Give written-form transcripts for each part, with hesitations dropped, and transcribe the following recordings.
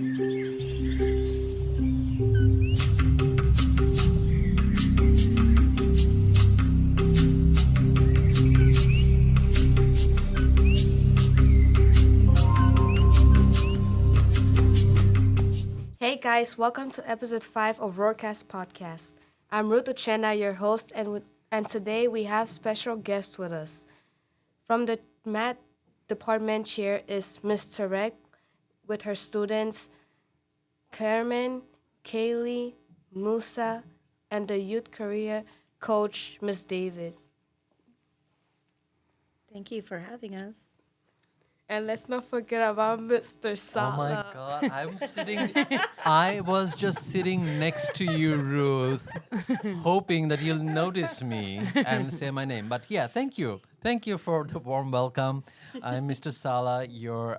Hey guys, welcome to episode 5 of Roarcast podcast. I'm Ruth Uchenna, your host, and today we have special guest with us. From the math department chair is Ms. Tarek with her students Carmen, Kaylee, Musa, and the youth career coach Ms. David. Thank you for having us. And let's not forget about Mr. Oh my Sala. God, I was just sitting next to you, Ruth, hoping that you'll notice me and say my name. But yeah, thank you. Thank you for the warm welcome. I'm Mr. Sala, your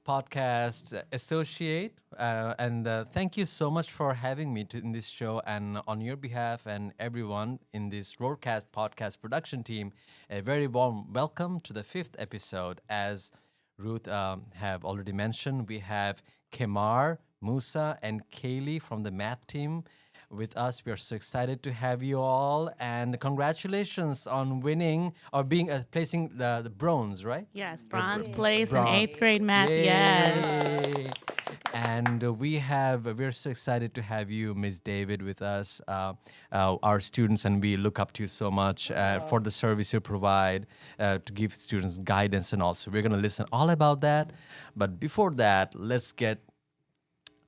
podcast associate. And thank you so much for having me in this show. And on your behalf and everyone in this Roarcast podcast production team, a very warm welcome to the 5th episode. As Ruth have already mentioned, we have Kemar, Musa, and Kaylee from the math team with us. We are so excited to have you all, and congratulations on winning or being placing the bronze, right? Yes, bronze place in Bronze. 8th grade math. Yes. Yay. And we're so excited to have you, Ms. David, with us, our students, and we look up to you so much for the service you provide to give students guidance, and also we're going to listen all about that. But before that,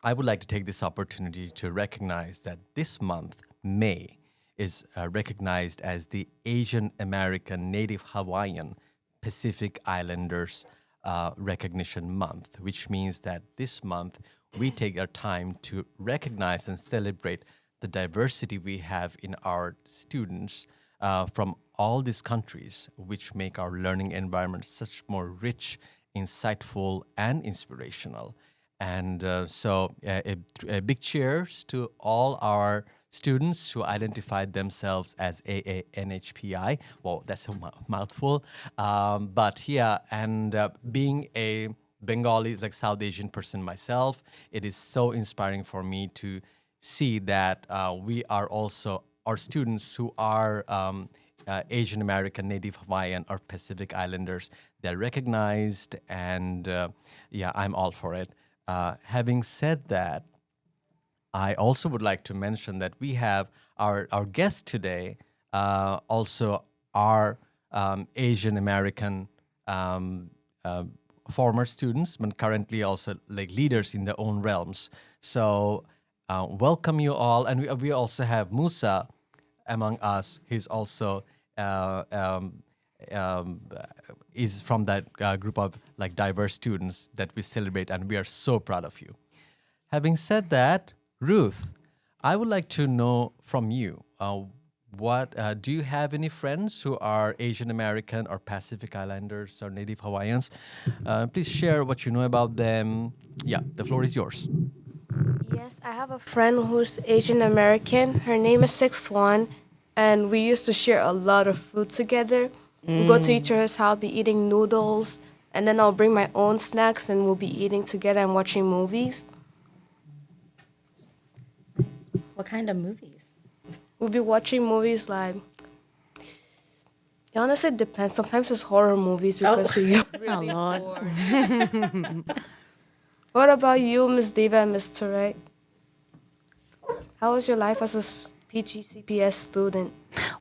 I would like to take this opportunity to recognize that this month, May, is recognized as the Asian American Native Hawaiian Pacific Islanders Recognition Month, which means that this month we take our time to recognize and celebrate the diversity we have in our students from all these countries, which make our learning environment such more rich, insightful, and inspirational. And so a big cheers to all our students who identified themselves as AANHPI. Well, that's a mouthful. But yeah, and being a Bengali, like South Asian person myself, it is so inspiring for me to see that we are also, our students who are Asian American, Native Hawaiian, or Pacific Islanders, they're recognized, and yeah, I'm all for it. Having said that, I also would like to mention that we have our guest today, also are Asian American former students, but currently also like leaders in their own realms. So welcome you all, and we also have Musa among us. He's also is from that group of like diverse students that we celebrate, and we are so proud of you. Having said that, Ruth, I would like to know from you, what do you have any friends who are Asian American or Pacific Islanders or Native Hawaiians? Please share what you know about them. Yeah, the floor is yours. Yes, I have a friend who's Asian American. Her name is 6'1", and we used to share a lot of food together. We go to each other's house, be eating noodles, and then I'll bring my own snacks, and we'll be eating together and watching movies. What kind of movies? We'll be watching movies like. It honestly depends. Sometimes it's horror movies because we get really Lord. bored. What about you, Ms. Diva and Ms. Tarek? How was your life as a PGCPS student?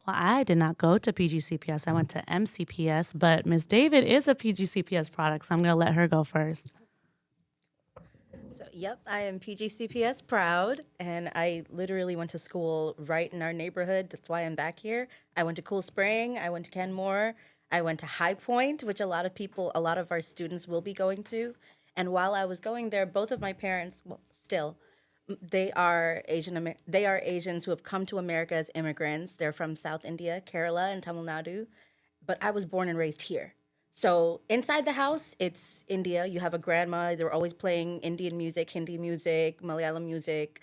Well, I did not go to PGCPS. I went to MCPS, but Miss David is a PGCPS product, so I'm going to let her go first. So, yep, I am PGCPS proud, and I literally went to school right in our neighborhood. That's why I'm back here. I went to Cool Spring. I went to Kenmore. I went to High Point, which a lot of our students will be going to. And while I was going there, both of my parents, well, still, they are Asians who have come to America as immigrants. They're from South India, Kerala, and Tamil Nadu. But I was born and raised here. So inside the house, it's India. You have a grandma. They're always playing Indian music, Hindi music, Malayalam music.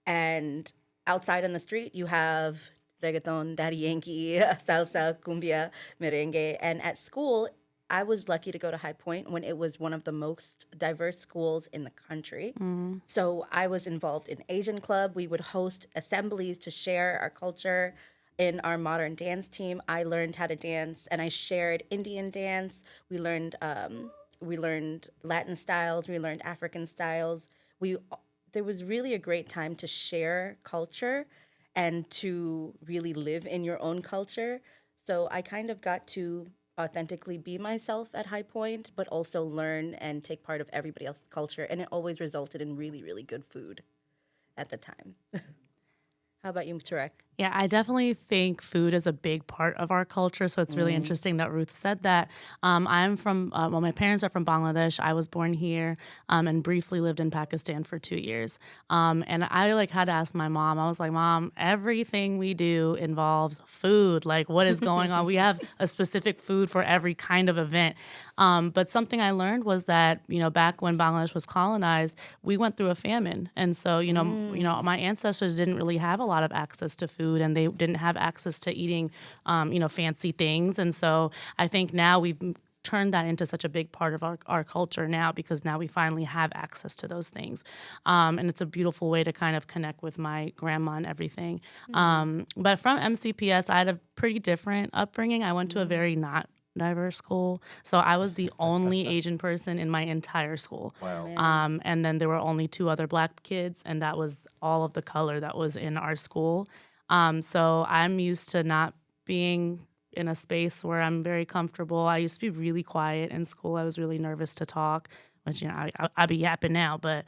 And outside on the street, you have reggaeton, daddy Yankee, salsa, cumbia, merengue. And at school, I was lucky to go to High Point when it was one of the most diverse schools in the country. So I was involved in Asian Club. We would host assemblies to share our culture. In our modern dance team, I learned how to dance, and I shared Indian dance. We learned Latin styles. We learned African styles. We There was really a great time to share culture and to really live in your own culture. So I kind of got to authentically be myself at High Point, but also learn and take part of everybody else's culture. And it always resulted in really, really good food at the time. How about you, Tarek? Yeah, I definitely think food is a big part of our culture. So it's really interesting that Ruth said that. I'm from, well, my parents are from Bangladesh. I was born here and briefly lived in Pakistan for 2 years. And I like had to ask my mom, I was like, Mom, everything we do involves food. Like, what is going on? We have a specific food for every kind of event. But something I learned was that, back when Bangladesh was colonized, we went through a famine. And so, my ancestors didn't really have a lot of access to food, and they didn't have access to eating, fancy things. And so I think now we've turned that into such a big part of our culture now, because now we finally have access to those things. And it's a beautiful way to kind of connect with my grandma and everything. But from MCPS, I had a pretty different upbringing. I went to a very not diverse school. So I was the only Asian person in my entire school. Wow. And then there were only 2 other Black kids, and that was all of the color that was in our school. So I'm used to not being in a space where I'm very comfortable. I used to be really quiet in school. I was really nervous to talk, which, I be yapping now. But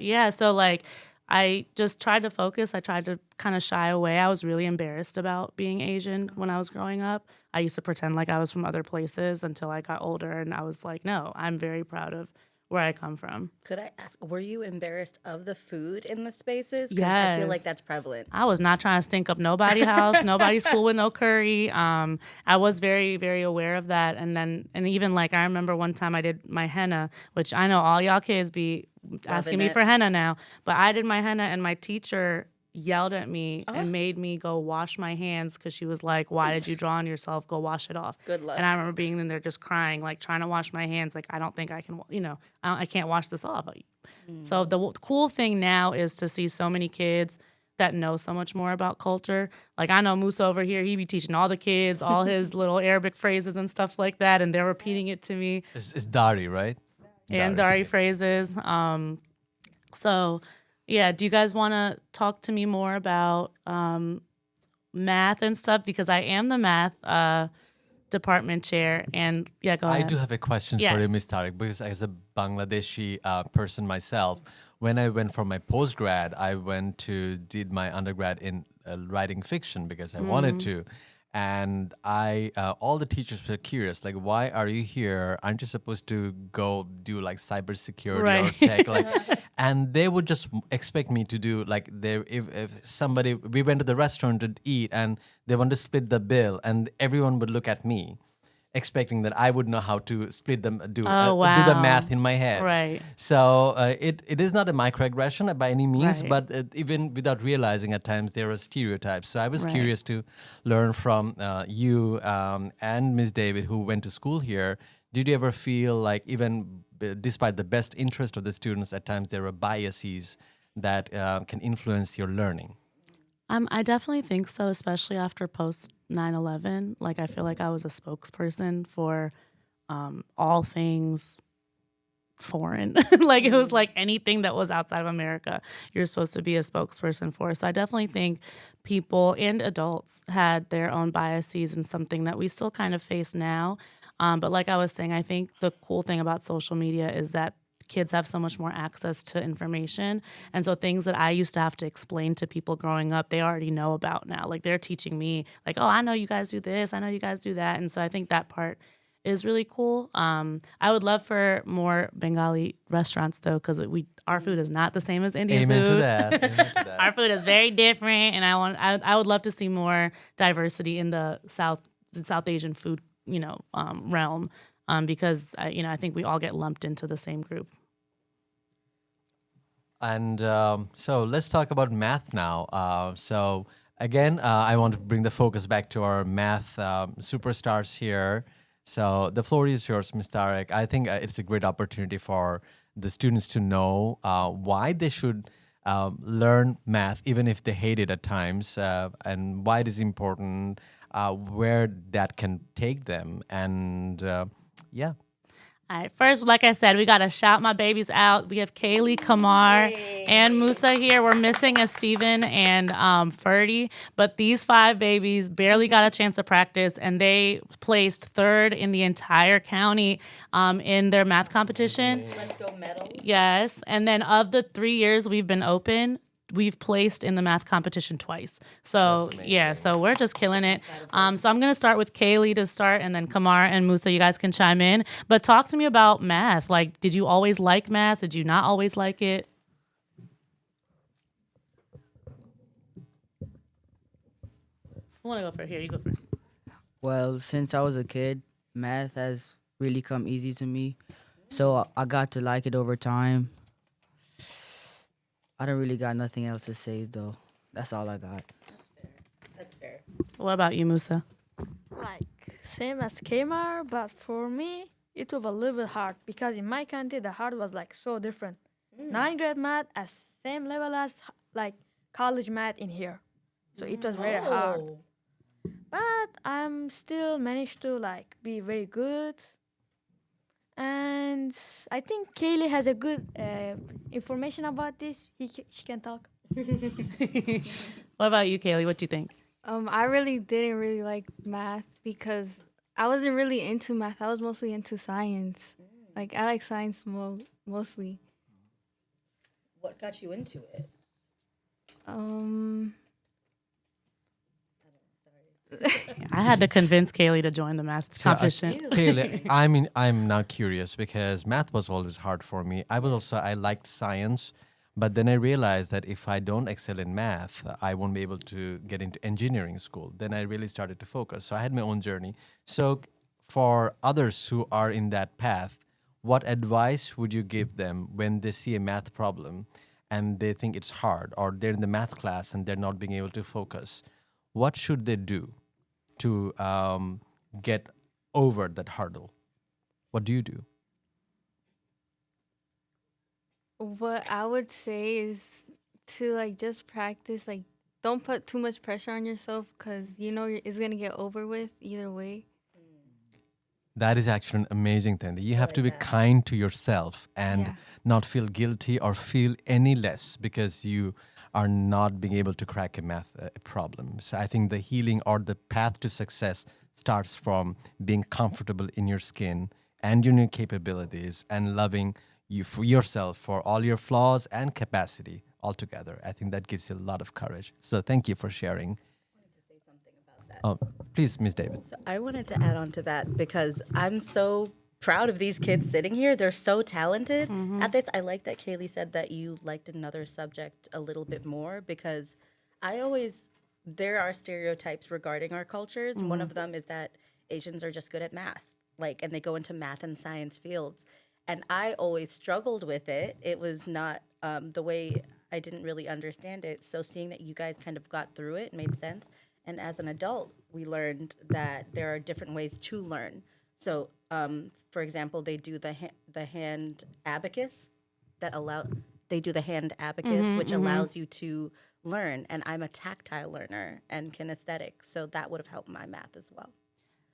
yeah, so like I just tried to focus. I tried to kind of shy away. I was really embarrassed about being Asian when I was growing up. I used to pretend like I was from other places until I got older, and I was like, no, I'm very proud of where I come from. Could I ask, were you embarrassed of the food in the spaces? 'Cause I Yes. feel like that's prevalent. I was not trying to stink up nobody's house, nobody's school with no curry. I was very, very aware of that. And even like, I remember one time I did my henna, which I know all y'all kids be asking me it. for henna now, but I did my henna, and my teacher yelled at me and made me go wash my hands, because she was like, why did you draw on yourself? Go wash it off. Good luck. And I remember being in there just crying, like trying to wash my hands. Like, I don't think I can, I can't wash this off. So the cool thing now is to see so many kids that know so much more about culture. Like, I know Musa over here, he be teaching all the kids all his little Arabic phrases and stuff like that, and they're repeating it to me. It's Dari, right? And Dari phrases. So yeah, do you guys want to talk to me more about math and stuff? Because I am the math department chair. And yeah, go ahead. I do have a question for Yes. you, Ms. Tariq, because as a Bangladeshi person myself, when I went for my postgrad, I did my undergrad in writing fiction because I wanted to. And all the teachers were curious, like, why are you here? Aren't you supposed to go do like cybersecurity or Right. tech? Like, and they would just expect me to do like, if somebody, we went to the restaurant to eat and they want to split the bill, and everyone would look at me, expecting that I would know how to split them, do the wow. math in my head. Right. So it is not a microaggression by any means, Right. but even without realizing, at times there are stereotypes. So I was Right. curious to learn from you and Ms. David, who went to school here. Did you ever feel like, even despite the best interest of the students, at times there are biases that can influence your learning? I definitely think so, especially after post 9/11. Like, I feel like I was a spokesperson for all things foreign. Like, it was like anything that was outside of America, you're supposed to be a spokesperson for. So I definitely think people and adults had their own biases, and something that we still kind of face now. But like I was saying, I think the cool thing about social media is that kids have so much more access to information. And so things that I used to have to explain to people growing up, they already know about now. Like, they're teaching me, like, oh, I know you guys do this, I know you guys do that. And so I think that part is really cool. I would love for more Bengali restaurants, though, because our food is not the same as Indian Amen food. to that. Amen to that. Our food is very different, and I would love to see more diversity in the South Asian food, realm, because I think we all get lumped into the same group. And so let's talk about math now. So again, I want to bring the focus back to our math superstars here. So the floor is yours, Ms. Tarek. I think it's a great opportunity for the students to know why they should learn math, even if they hate it at times, and why it is important, where that can take them, and yeah. All right. First, like I said, we got to shout my babies out. We have Kaylee, Kamar, and Musa here. We're missing a Steven and Ferdy, but these 5 babies barely got a chance to practice, and they placed 3rd in the entire county in their math competition. Let's go medals. Yes. And then of the 3 years we've been open, we've placed in the math competition twice. So yeah, so we're just killing it. So I'm gonna start with Kaylee to start, and then Kamar and Musa, you guys can chime in. But talk to me about math. Like, did you always like math? Did you not always like it? I want to go for here. You go first. Well, since I was a kid, math has really come easy to me. So I got to like it over time. I don't really got nothing else to say, though. That's all I got. That's fair. What about you, Musa? Like same as Kmart, but for me it was a little bit hard because in my country the hard was like so different. 9th grade math as same level as like college math in here, so it was very hard. Oh. But I'm still managed to like be very good, and I think Kaylee has a good information about this. She can talk. What about you, Kaylee? What do you think? I really didn't really like math because I wasn't really into math. I was mostly into science. Like I like science mostly. What got you into it? I had to convince Kaylee to join the math competition. Kaylee, I'm now curious because math was always hard for me. I liked science, but then I realized that if I don't excel in math, I won't be able to get into engineering school. Then I really started to focus. So I had my own journey. So for others who are in that path, what advice would you give them when they see a math problem and they think it's hard, or they're in the math class and they're not being able to focus? What should they do to get over that hurdle? What do you do? What I would say is to like just practice. Like don't put too much pressure on yourself because you know it's gonna get over with either way. That is actually an amazing thing. You have to be kind to yourself and Yeah. not feel guilty or feel any less because you are not being able to crack a math problem. So I think the healing or the path to success starts from being comfortable in your skin and your new capabilities and loving you for yourself for all your flaws and capacity altogether. I think that gives you a lot of courage. So thank you for sharing. Oh, please, Ms. David. So I wanted to add on to that because I'm so proud of these kids sitting here. They're so talented at this. I like that Kaylee said that you liked another subject a little bit more because there are stereotypes regarding our cultures. One of them is that Asians are just good at math, and they go into math and science fields. And I always struggled with it. It was not the way I didn't really understand it. So seeing that you guys kind of got through it made sense. And as an adult, we learned that there are different ways to learn. So, for example, they do the hand abacus which allows you to learn. And I'm a tactile learner and kinesthetic, so that would have helped my math as well.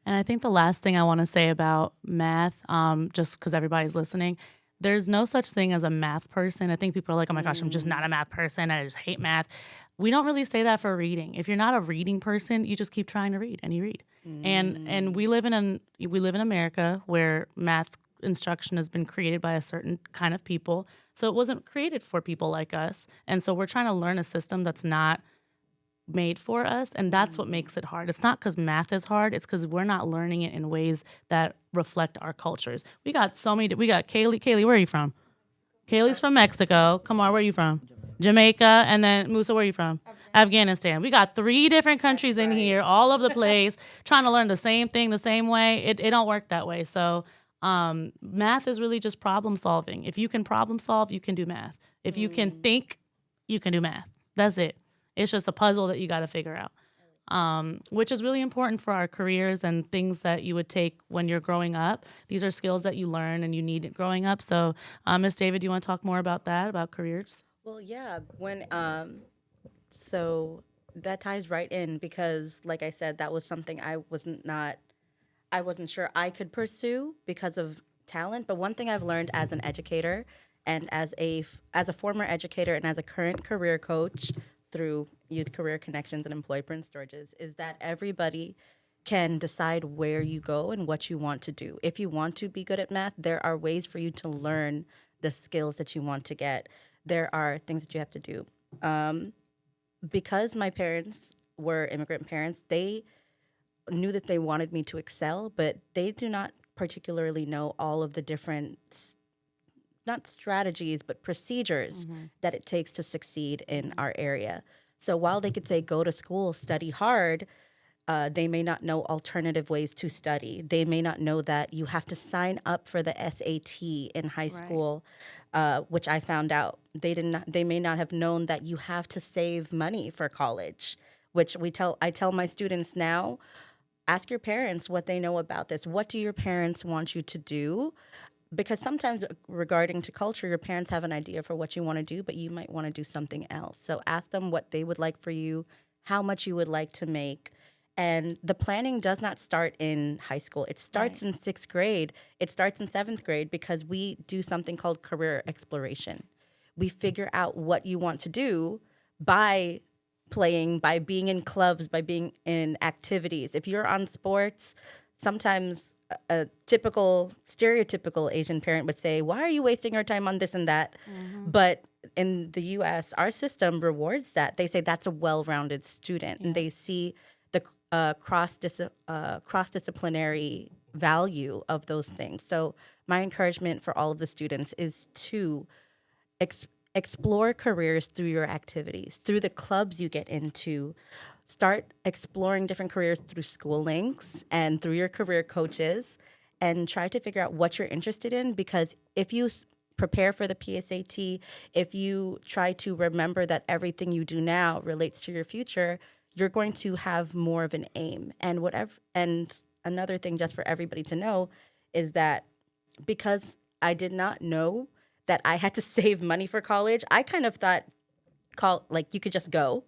And I think the last thing I want to say about math, just because everybody's listening, there's no such thing as a math person. I think people are like, oh my gosh, I'm just not a math person. I just hate math. We don't really say that for reading. If you're not a reading person, you just keep trying to read and you read. And we live in America where math instruction has been created by a certain kind of people. So it wasn't created for people like us. And so we're trying to learn a system that's not made for us, and that's what makes it hard. It's not because math is hard, it's because we're not learning it in ways that reflect our cultures. We got Kaylee, where are you from? Kaylee's from Mexico. Come on, where are you from? Jamaica. And then Musa, where are you from? Afghanistan. We got 3 different countries in here, all over the place, trying to learn the same thing the same way. It don't work that way. So math is really just problem solving. If you can problem solve, you can do math. If you can think, you can do math. That's it. It's just a puzzle that you got to figure out. which is really important for our careers and things that you would take when you're growing up. These are skills that you learn and you need growing up. So, Ms. David, do you want to talk more about that, about careers? Well, yeah, when so that ties right in because like I said, that was something I wasn't sure I could pursue because of talent, but one thing I've learned as an educator and as a former educator and as a current career coach through Youth Career Connections and Employ Prince George's is that everybody can decide where you go and what you want to do. If you want to be good at math, there are ways for you to learn the skills that you want to get. There are things that you have to do. Because my parents were immigrant parents, they knew that they wanted me to excel, but they do not particularly know all of the different, not strategies, but procedures that it takes to succeed in our area. So while they could say, go to school, study hard, they may not know alternative ways to study. They may not know that you have to sign up for the SAT in high school, which I found out. They may not have known that you have to save money for college, which I tell my students now, ask your parents what they know about this. What do your parents want you to do? Because sometimes regarding to culture, your parents have an idea for what you want to do, but you might want to do something else. So ask them what they would like for you, how much you would like to make. And the planning does not start in high school. It starts in sixth grade. It starts in seventh grade because we do something called career exploration. We figure out what you want to do by playing, by being in clubs, by being in activities. If you're on sports, sometimes a stereotypical Asian parent would say, why are you wasting your time on this and that? But in the US, our system rewards that. They say that's a well-rounded student, and they see the cross-disciplinary value of those things. So my encouragement for all of the students is to explore careers through your activities, through the clubs you get into. Start exploring different careers through school links and through your career coaches, and try to figure out what you're interested in. Because if you prepare for the PSAT, if you try to remember that everything you do now relates to your future, you're going to have more of an aim. And another thing, just for everybody to know, is that because I did not know that I had to save money for college, I kind of thought, you could just go.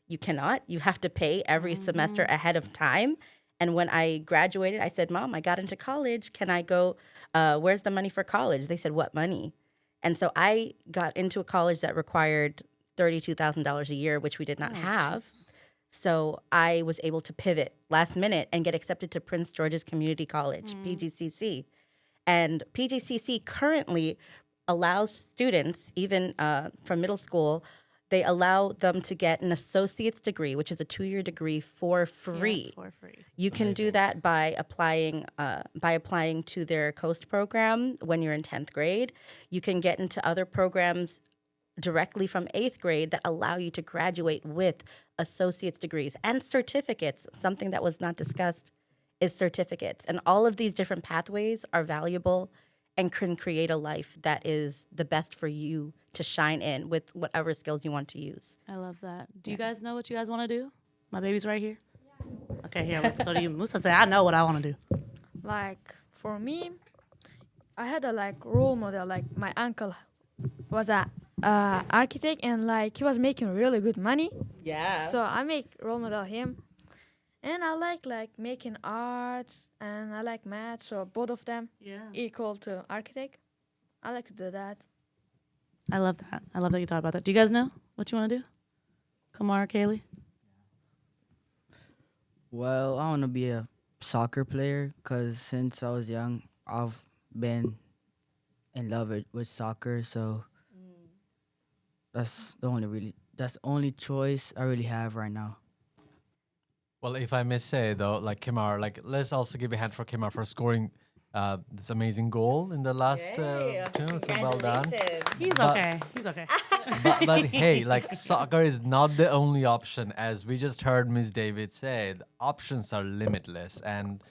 You cannot. You have to pay every semester ahead of time. And when I graduated, I said, Mom, I got into college. Can I go? Where's the money for college? They said, what money? And so I got into a college that required $32,000 a year, which we did not have. So I was able to pivot last minute and get accepted to Prince George's Community College, PGCC. And PGCC currently allows students, even from middle school, they allow them to get an associate's degree, which is a 2-year degree for free. Yeah, for free. You can do that by applying to their COAST program when you're in 10th grade. You can get into other programs directly from 8th grade that allow you to graduate with associate's degrees and certificates. Something that was not discussed is certificates. And all of these different pathways are valuable and can create a life that is the best for you to shine in with whatever skills you want to use. I love that. Do you guys know what you guys want to do? My baby's right here. Okay, here, let's go to you. Musa say, I know what I want to do. Like for me, I had a role model. Like my uncle was a architect, and he was making really good money. Yeah. So I make role model him, and I like making art, and I like math. So both of them equal to architect. I like to do that. I love that. I love that you thought about that. Do you guys know what you want to do? Kamar, Kaylee? Well, I want to be a soccer player because since I was young, I've been in love with soccer. So that's the only choice I really have right now. Well, if I may say though, Kimar, let's also give a hand for Kimar for scoring this amazing goal in the last two. So well done. He's okay. He's okay. But hey, soccer is not the only option. As we just heard Ms. David say, the options are limitless, and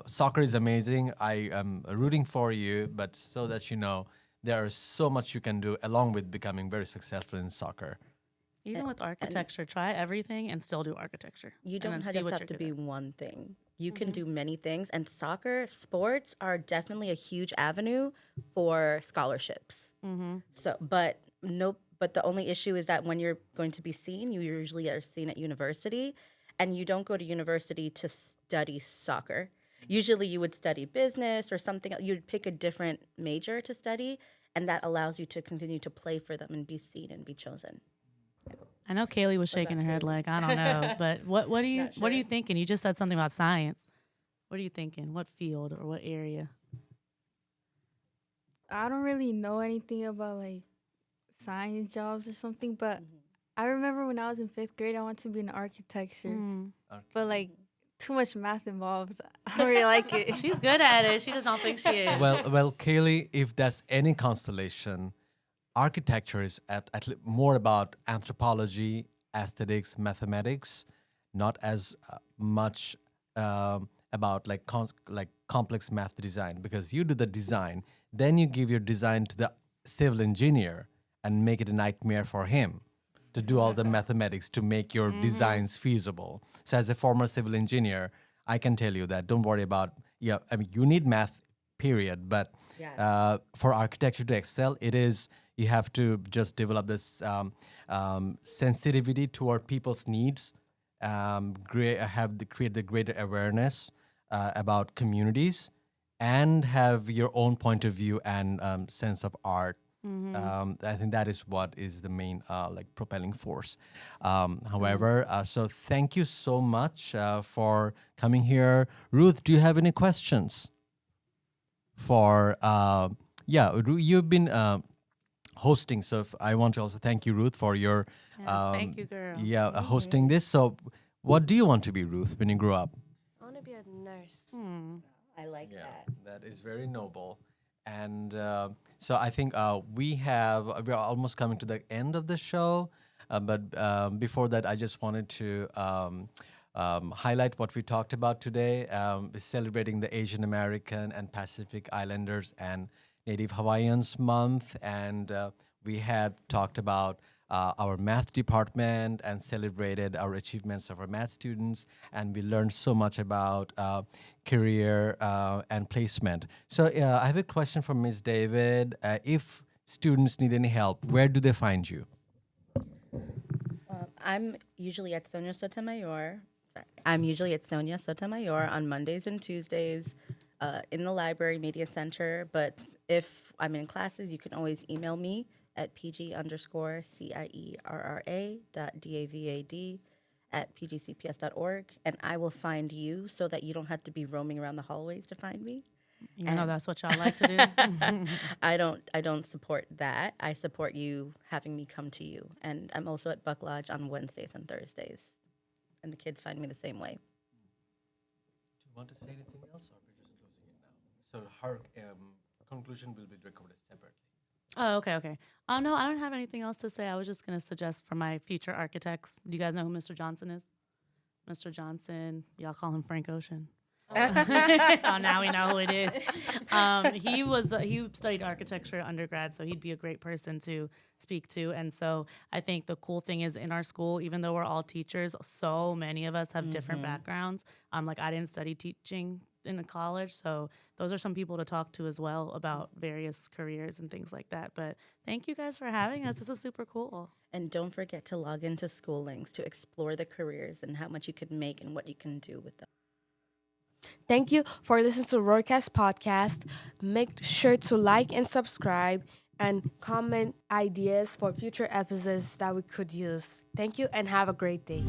soccer is amazing. I am rooting for you, but so that you know, there is so much you can do along with becoming very successful in soccer. Even with architecture, try everything and still do architecture. You and don't then see just what have you're to good be at. one thing. You can do many things. And soccer, sports are definitely a huge avenue for scholarships. So, but no, but the only issue is that when you're going to be seen, you usually are seen at university, and you don't go to university to study soccer. Usually, you would study business or something. You'd pick a different major to study, and that allows you to continue to play for them and be seen and be chosen. I know Kaylee was shaking her head like, I don't know. But what are you thinking? You just said something about science. What are you thinking? What field or what area? I don't really know anything about like science jobs or something, but I remember when I was in 5th grade, I wanted to be in architecture, but like too much math involves. I don't really like it. She's good at it. She just don't think she is. Well, Kaylee, if that's any constellation, architecture is more about anthropology, aesthetics, mathematics, not as much about like complex math design, because you do the design, then you give your design to the civil engineer and make it a nightmare for him to do all the mathematics to make your designs feasible. So as a former civil engineer, I can tell you that don't worry about, I mean, you need math, period. But for architecture to excel, you have to just develop this sensitivity toward people's needs, create the greater awareness about communities, and have your own point of view and sense of art. I think that is what is the main like propelling force. However, so thank you so much for coming here. Ruth, do you have any questions? You've been hosting, so I want to also thank you, Ruth, for your Thank you, girl. hosting this. So what do you want to be, Ruth, when you grow up? I want to be a nurse. I like that. That is very noble. And so I think we're almost coming to the end of the show. But before that, I just wanted to highlight what we talked about today, celebrating the Asian American and Pacific Islanders and Native Hawaiians month. And we had talked about our math department and celebrated our achievements of our math students. And we learned so much about career and placement. So I have a question for Ms. David. If students need any help, where do they find you? I'm usually at Sonia Sotomayor. I'm usually at Sonia Sotomayor on Mondays and Tuesdays in the library media center. But if I'm in classes, you can always email me at pg_cierra.davad@pgcps.org, and I will find you so that you don't have to be roaming around the hallways to find me. You know that's what y'all like to do. I don't support that. I support you having me come to you. And I'm also at Buck Lodge on Wednesdays and Thursdays. And the kids find me the same way. Do you want to say anything else, or we're just closing it now? So her conclusion will be recorded separately. Oh, okay. No, I don't have anything else to say. I was just going to suggest for my future architects. Do you guys know who Mr. Johnson is? Mr. Johnson, y'all call him Frank Ocean. Oh, now we know who it is. He studied architecture undergrad, so he'd be a great person to speak to. And so I think the cool thing is in our school, even though we're all teachers, so many of us have different backgrounds. Like I didn't study teaching in the college, so those are some people to talk to as well about various careers and things like that. But thank you guys for having us. This is super cool. And don't forget to log into School Links to explore the careers and how much you can make and what you can do with them. Thank you for listening to Roarcast podcast. Make sure to like and subscribe and comment ideas for future episodes that we could use. Thank you and have a great day.